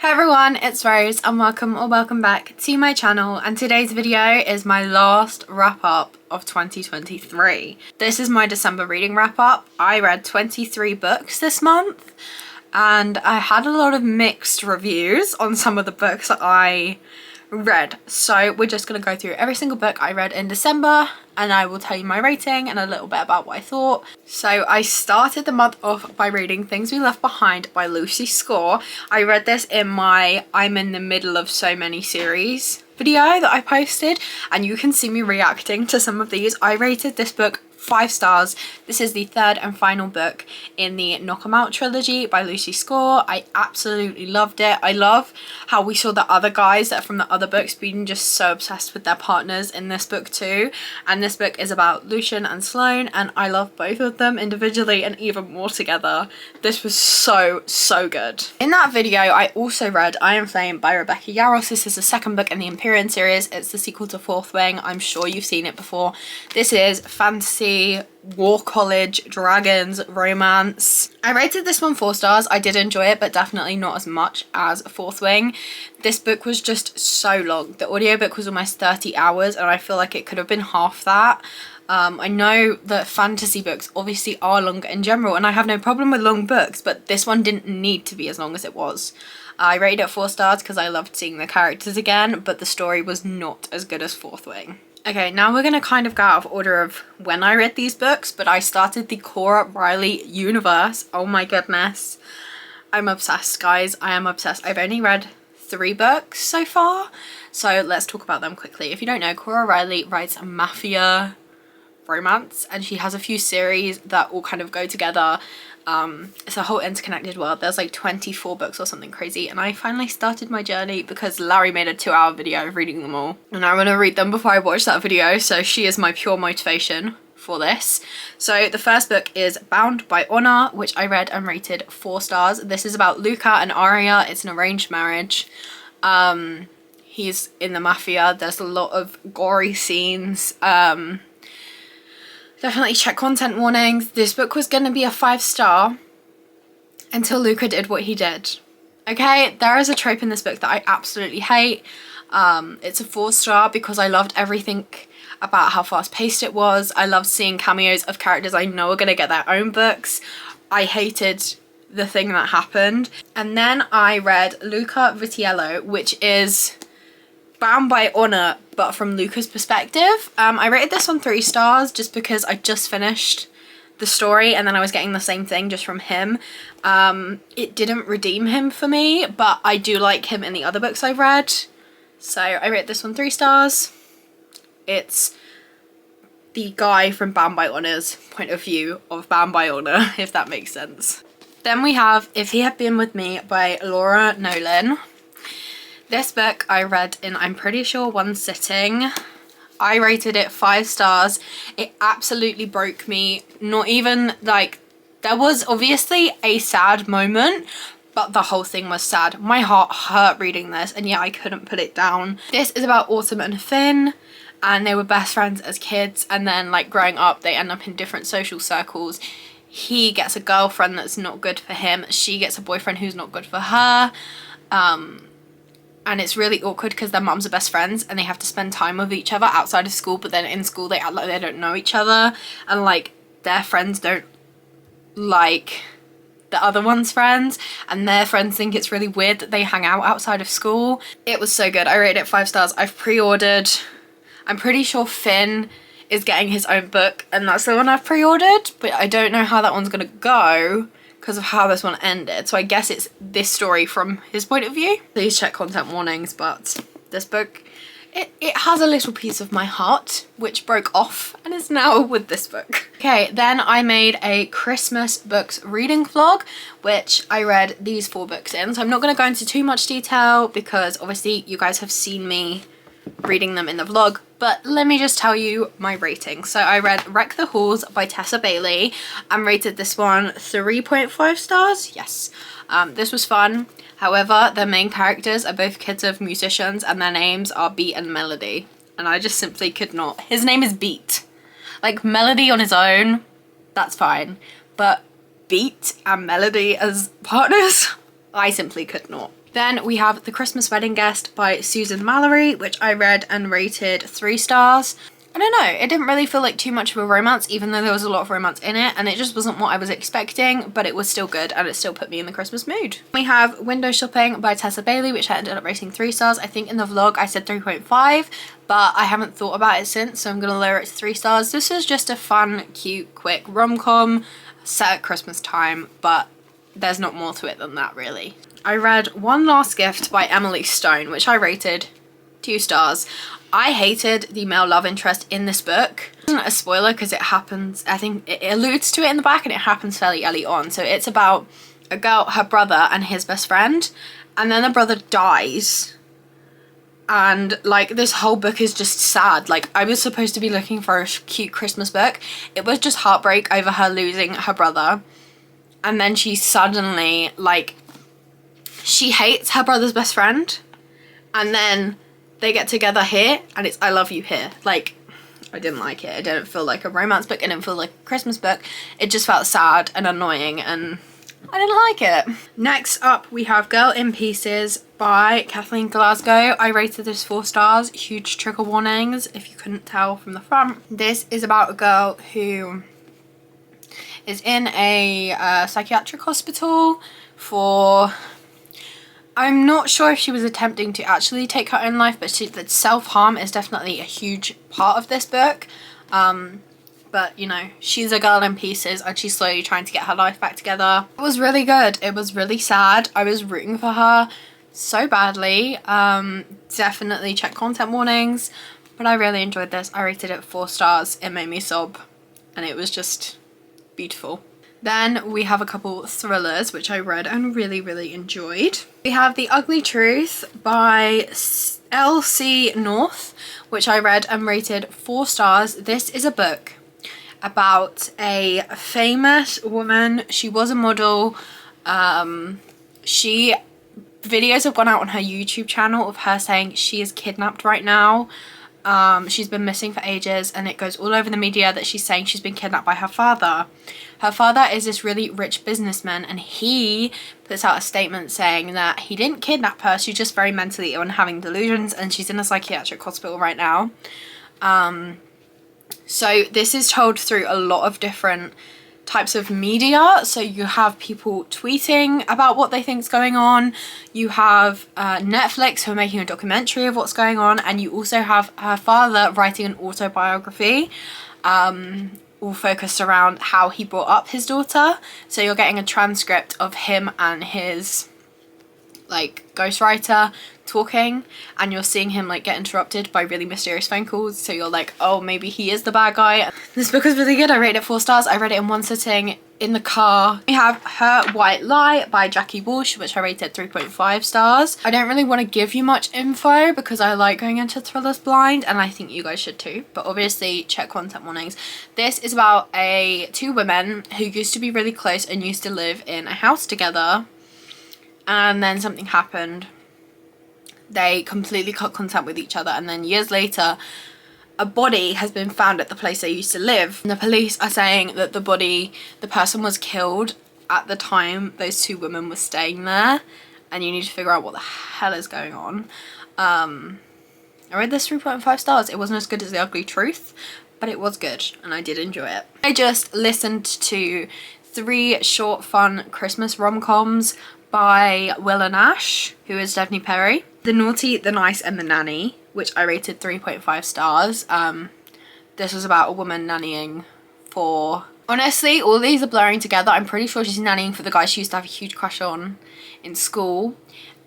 Hey everyone, it's Rose and welcome back to my channel, and today's video is my last wrap up of 2023. This is my December reading wrap up. I read 23 books this month and I had a lot of mixed reviews on some of the books that I read. So we're just going to go through every single book I read in December and I will tell you my rating and a little bit about what I thought. So I started the month off by reading Things We Left Behind by Lucy Score. I read this in my I'm in the middle of so many series video that I posted, and you can see me reacting to some of these. I rated this book 5 stars. This is the third and final book in the Knock 'Em Out trilogy by Lucy Score. I absolutely loved it. I love how we saw the other guys that are from the other books being just so obsessed with their partners in this book too. And this book is about Lucian and Sloane, and I love both of them individually and even more together. This was so good. In that video I also read Iron Flame by Rebecca Yarros. This is the second book in the Empyrean series. It's the sequel to Fourth Wing. I'm sure you've seen it before. This is fantasy, war college, dragons, romance. I rated this one 4 stars. I did enjoy it, but definitely not as much as Fourth Wing. This book was just so long. The audiobook was almost 30 hours and I feel like it could have been half that. I know that fantasy books obviously are longer in general and I have no problem with long books, but this one didn't need to be as long as it was. I rated it 4 stars because I loved seeing the characters again, but the story was not as good as Fourth Wing. Okay, now we're going to kind of go out of order of when I read these books, but I started the Cora Riley universe. Oh my goodness. I'm obsessed, guys. I am obsessed. I've only read 3 books so far, so let's talk about them quickly. If you don't know, Cora Riley writes a mafia romance and she has a few series that all kind of go together. It's a whole interconnected world. There's like 24 books or something crazy, and I finally started my journey because Larry made a 2-hour video of reading them all and I want to read them before I watch that video, so she is my pure motivation for this. So the first book is Bound by Honor, which I read and rated 4 stars. This is about Luca and Aria. It's an arranged marriage. He's in the mafia. There's a lot of gory scenes. Definitely check content warnings. This book was going to be a 5-star until Luca did what he did. Okay, there is a trope in this book that I absolutely hate. It's a 4-star because I loved everything about how fast-paced it was. I loved seeing cameos of characters I know are going to get their own books. I hated the thing that happened. And then I read Luca Vitiello, which is Bound by Honor, but from Luca's perspective. I rated this one 3 stars just because I just finished the story and then I was getting the same thing just from him. It didn't redeem him for me, but I do like him in the other books I've read. So I rate this one 3 stars. It's the guy from Bound by Honor's point of view of Bound by Honor, if that makes sense. Then we have If He Had Been With Me by Laura Nolan. This book I read in, I'm pretty sure, 1 sitting. I rated it 5 stars. It absolutely broke me. Not even like, there was obviously a sad moment, but the whole thing was sad. My heart hurt reading this, and yet I couldn't put it down. This is about Autumn and Finn, and they were best friends as kids, and then like growing up they end up in different social circles. He gets a girlfriend that's not good for him. She gets a boyfriend who's not good for her. And it's really awkward because their mums are best friends and they have to spend time with each other outside of school, but then in school they act like they don't know each other, and like their friends don't like the other one's friends and their friends think it's really weird that they hang out outside of school. It was so good. I rated it 5 stars. I've pre-ordered. I'm pretty sure Finn is getting his own book and that's the one I've pre-ordered, but I don't know how that one's gonna go because of how this one ended, so I guess it's this story from his point of view. Please check content warnings, but this book, it has a little piece of my heart which broke off and is now with this book. Okay, then I made a Christmas books reading vlog, which I read these 4 books in, so I'm not going to go into too much detail because obviously you guys have seen me reading them in the vlog, but let me just tell you my rating. So I read Wreck the Halls by Tessa Bailey and rated this one 3.5 stars. Yes, this was fun. However, the main characters are both kids of musicians and their names are Beat and Melody, and I just simply could not. His name is Beat. Like, Melody on his own, that's fine, but Beat and Melody as partners, I simply could not. Then we have The Christmas Wedding Guest by Susan Mallory, which I read and rated 3 stars. I don't know, it didn't really feel like too much of a romance, even though there was a lot of romance in it, and it just wasn't what I was expecting, but it was still good and it still put me in the Christmas mood. We have Window Shopping by Tessa Bailey, which I ended up rating 3 stars. I think in the vlog I said 3.5, but I haven't thought about it since, so I'm gonna lower it to 3 stars. This was just a fun, cute, quick rom-com set at Christmas time, but there's not more to it than that, really. I read One Last Gift by Emily Stone, which I rated 2 stars. I hated the male love interest in this book. It isn't a spoiler because it happens, I think it alludes to it in the back, and it happens fairly early on. So it's about a girl, her brother and his best friend, and then the brother dies. And like this whole book is just sad. Like I was supposed to be looking for a cute Christmas book. It was just heartbreak over her losing her brother. And then she suddenly, like, she hates her brother's best friend, and then they get together here and it's I love you here. Like, I didn't like it. It didn't feel like a romance book. It didn't feel like a Christmas book. It just felt sad and annoying and I didn't like it. Next up we have Girl in Pieces by Kathleen Glasgow. I rated this 4 stars. Huge trigger warnings if you couldn't tell from the front. This is about a girl who is in a psychiatric hospital for... I'm not sure if she was attempting to actually take her own life, but self-harm is definitely a huge part of this book. But, you know, she's a girl in pieces and she's slowly trying to get her life back together. It was really good. It was really sad. I was rooting for her so badly. Definitely check content warnings, but I really enjoyed this. I rated it 4 stars. It made me sob and it was just beautiful. Then we have a couple thrillers which I read and really enjoyed. We have The Ugly Truth by L.C. North, which I read and rated 4 stars. This is a book about a famous woman. She was a model. Videos have gone out on her YouTube channel of her saying she is kidnapped right now. She's been missing for ages, and it goes all over the media that she's saying she's been kidnapped by her father. Her father is this really rich businessman, and he puts out a statement saying that he didn't kidnap her, she's just very mentally ill and having delusions, and she's in a psychiatric hospital right now. So this is told through a lot of different types of media. So you have people tweeting about what they think is going on, you have Netflix who are making a documentary of what's going on, and you also have her father writing an autobiography all focused around how he brought up his daughter. So you're getting a transcript of him and his like ghostwriter talking, and you're seeing him like get interrupted by really mysterious phone calls, so you're like, oh, maybe he is the bad guy. This book was really good. I rated it 4 stars. I read it in one sitting in the car. We have Her White Lie by Jackie Walsh, which I rated 3.5 stars. I don't really want to give you much info because I like going into thrillers blind, and I think you guys should too, but obviously check content warnings. This is about 2 women who used to be really close and used to live in a house together, and then something happened. They completely cut contact with each other, and then years later a body has been found at the place they used to live, and the police are saying that the person was killed at the time those 2 women were staying there, and you need to figure out what the hell is going on. I read this 3.5 stars. It wasn't as good as The Ugly Truth, but it was good and I did enjoy it. I just listened to 3 short fun Christmas rom-coms by Will and Ash, who is Devney Perry. The Naughty, the Nice and the Nanny, which I rated 3.5 stars. This was about a woman nannying for... Honestly, all these are blurring together. I'm pretty sure she's nannying for the guy she used to have a huge crush on in school,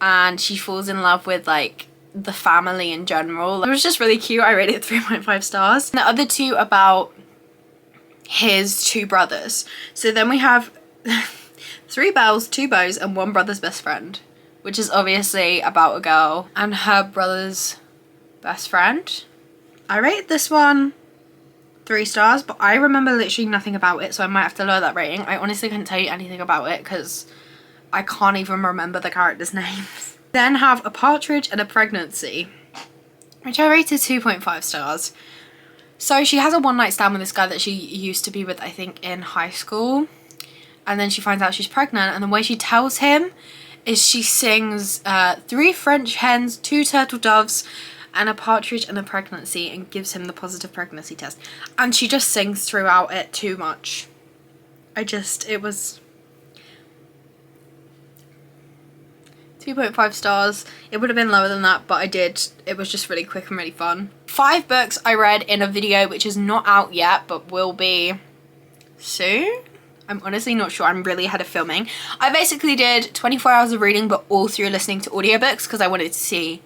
and she falls in love with like the family in general. It was just really cute. I rated it 3.5 stars. And the other 2 about his 2 brothers. So then we have 3 bells, 2 bows and 1 brother's best friend, which is obviously about a girl and her brother's best friend. I rated this one 3 stars, but I remember literally nothing about it, so I might have to lower that rating. I honestly couldn't tell you anything about it because I can't even remember the characters' names. Then have A Partridge and a Pregnancy, which I rated 2.5 stars. So she has a one-night stand with this guy that she used to be with, I think, in high school. And then she finds out she's pregnant, and the way she tells him is she sings 3 French hens, 2 turtle doves, and a partridge and a pregnancy, and gives him the positive pregnancy test. And she just sings throughout it too much. It was 2.5 stars. It would have been lower than that, but I did. It was just really quick and really fun. 5 books I read in a video which is not out yet, but will be soon. I'm honestly not sure. I'm really ahead of filming. I basically did 24 hours of reading, but all through listening to audiobooks because I wanted to see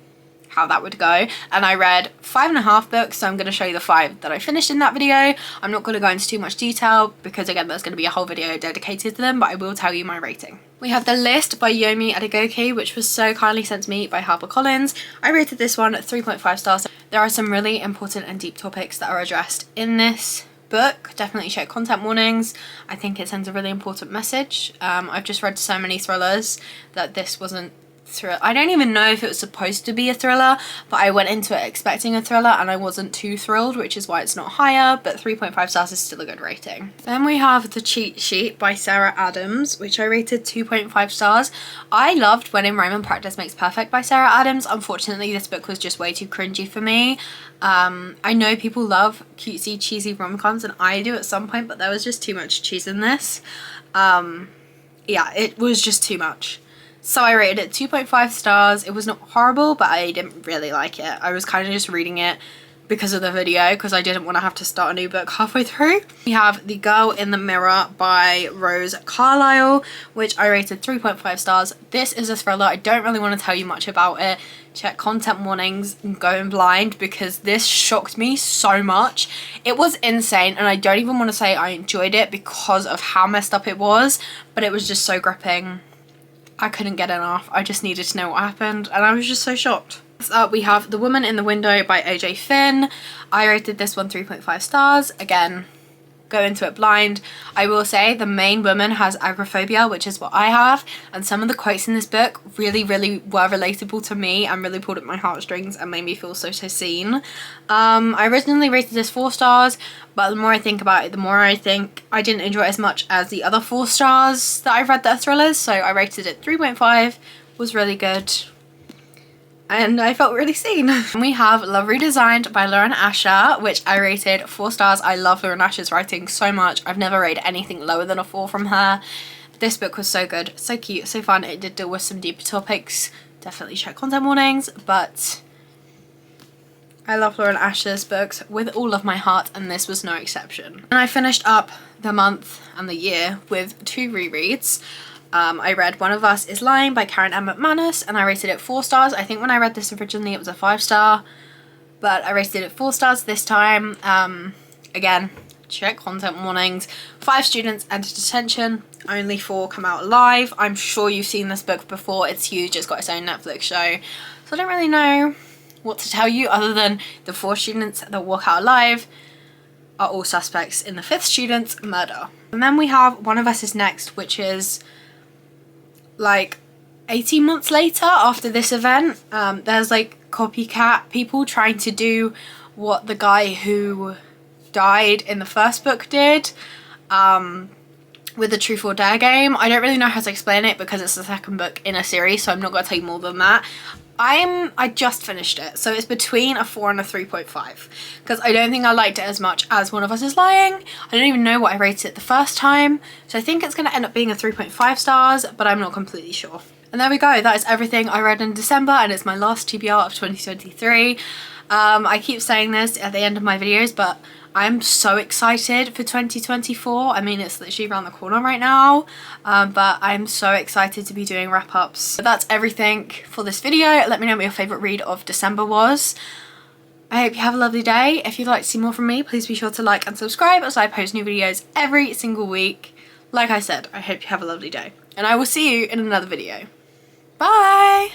how that would go. And I read 5.5 books, so I'm going to show you the 5 that I finished in that video. I'm not going to go into too much detail because again there's going to be a whole video dedicated to them, but I will tell you my rating. We have The List by Yomi Adegoke, which was so kindly sent to me by HarperCollins. I rated this one at 3.5 stars. There are some really important and deep topics that are addressed in this book. Definitely check Content Warnings. I think it sends a really important message. I've just read so many thrillers that this wasn't I don't even know if it was supposed to be a thriller, but I went into it expecting a thriller and I wasn't too thrilled, which is why it's not higher, but 3.5 stars is still a good rating. Then we have The Cheat Sheet by Sarah Adams, which I rated 2.5 stars. I loved When in Rome and Practice Makes Perfect by Sarah Adams. Unfortunately, this book was just way too cringy for me. I know people love cutesy, cheesy rom-coms, and I do at some point, but there was just too much cheese in this. Yeah, it was just too much. So I rated it 2.5 stars. It was not horrible, but I didn't really like it. I was kind of just reading it because of the video, because I didn't want to have to start a new book halfway through. We have The Girl in the Mirror by Rose Carlyle, which I rated 3.5 stars. This is a thriller. I don't really want to tell you much about it. Check Content Warnings and go in blind, because this shocked me so much. It was insane, and I don't even want to say I enjoyed it because of how messed up it was, but it was just so gripping. I couldn't get enough. I just needed to know what happened, and I was just so shocked. Next up, we have The Woman in the Window by AJ Finn. I rated this one 3.5 stars. Again, go into it blind. I will say the main woman has agoraphobia, which is what I have, and some of the quotes in this book really were relatable to me and really pulled at my heartstrings and made me feel so seen. I originally rated this 4 stars, but the more I think about it, the more I think I didn't enjoy it as much as the other 4 stars that I've read that are thrillers, so I rated it 3.5. Was really good. And I felt really seen. We have Love Redesigned by Lauren Asher, which I rated 4 stars. I love Lauren Asher's writing so much. I've never read anything lower than a 4 from her. This book was so good, so cute, so fun. It did deal with some deeper topics. Definitely check Content Warnings, but I love Lauren Asher's books with all of my heart, and this was no exception. And I finished up the month and the year with 2 rereads. I read One of Us is Lying by Karen M. McManus, and I rated it 4 stars. I think when I read this originally it was a 5 star, but I rated it 4 stars this time. Again, check Content Warnings. 5 students enter detention, only 4 come out alive. I'm sure you've seen this book before. It's huge. It's got its own Netflix show, so I don't really know what to tell you other than the 4 students that walk out alive are all suspects in the 5th student's murder. And then we have One of Us is Next, which is like 18 months later after this event. There's like copycat people trying to do what the guy who died in the first book did with the Truth or Dare game. I don't really know how to explain it because it's the second book in a series, so I'm not going to tell you more than that. I just finished it, so it's between a 4 and a 3.5 because I don't think I liked it as much as One of Us is Lying. I don't even know what I rated it the first time, so I think it's going to end up being a 3.5 stars, but I'm not completely sure. And there we go. That is everything I read in December, and it's my last TBR of 2023. I keep saying this at the end of my videos, but I'm so excited for 2024. I mean, it's literally around the corner right now, but I'm so excited to be doing wrap-ups. So that's everything for this video. Let me know what your favourite read of December was. I hope you have a lovely day. If you'd like to see more from me, please be sure to like and subscribe as I post new videos every single week. Like I said, I hope you have a lovely day, and I will see you in another video. Bye!